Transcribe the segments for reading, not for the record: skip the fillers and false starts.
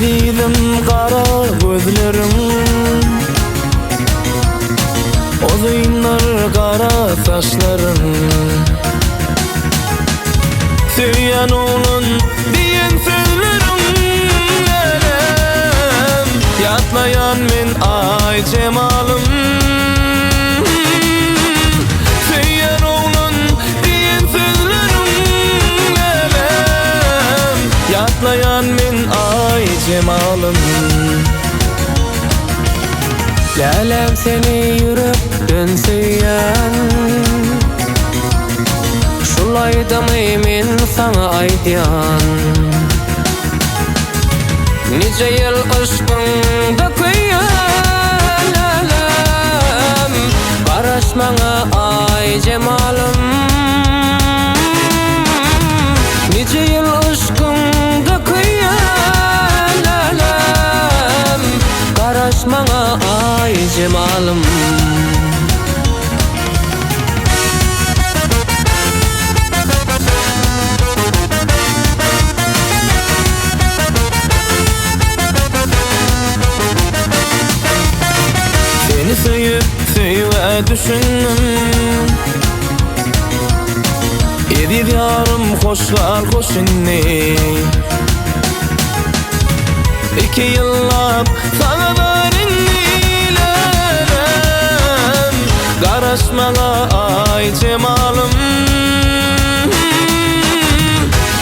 Sevgilim kara gözlerim, uzunlar kara saçların. Söyleyen oğlun diyen sözlerim elem, yatmayan men ay cemalım. Söyleyen oğlun diyen sözlerim elem, yatmayan men ay cemalım. Lelem seni yürekten söyleyen, şulaydım men sana aytyan. Nice yıl aşkında köyyen lelem, karışmana ay cemalım. Nice yıl aşkında köyyen lelem, karışmana ay cemalım. Seni söyüp söyüve düşündüm, edip yarım hoşlar hoşinni. 2 yıllap sana varinni lelem, karışmana ay cemalım.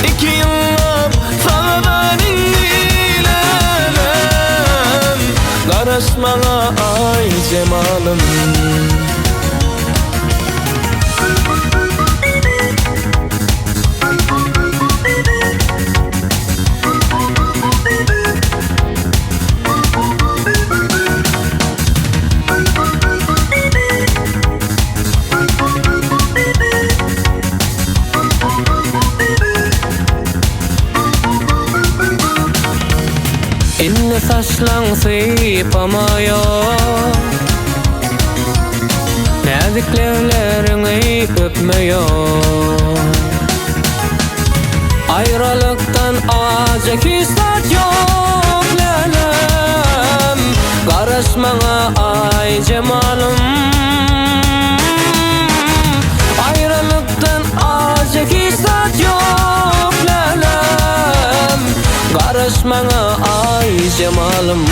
2 yıllap sana varinni lelem, karışmana ay cemalım. İnne saçlan sıypamıyor, naziklerlerini öpmüyor. Ayrılıktan acı hisset yok lelem, karışmana ay cemalım. Ayrılıktan acı hisset yok lelem, karışmana ay cemalım.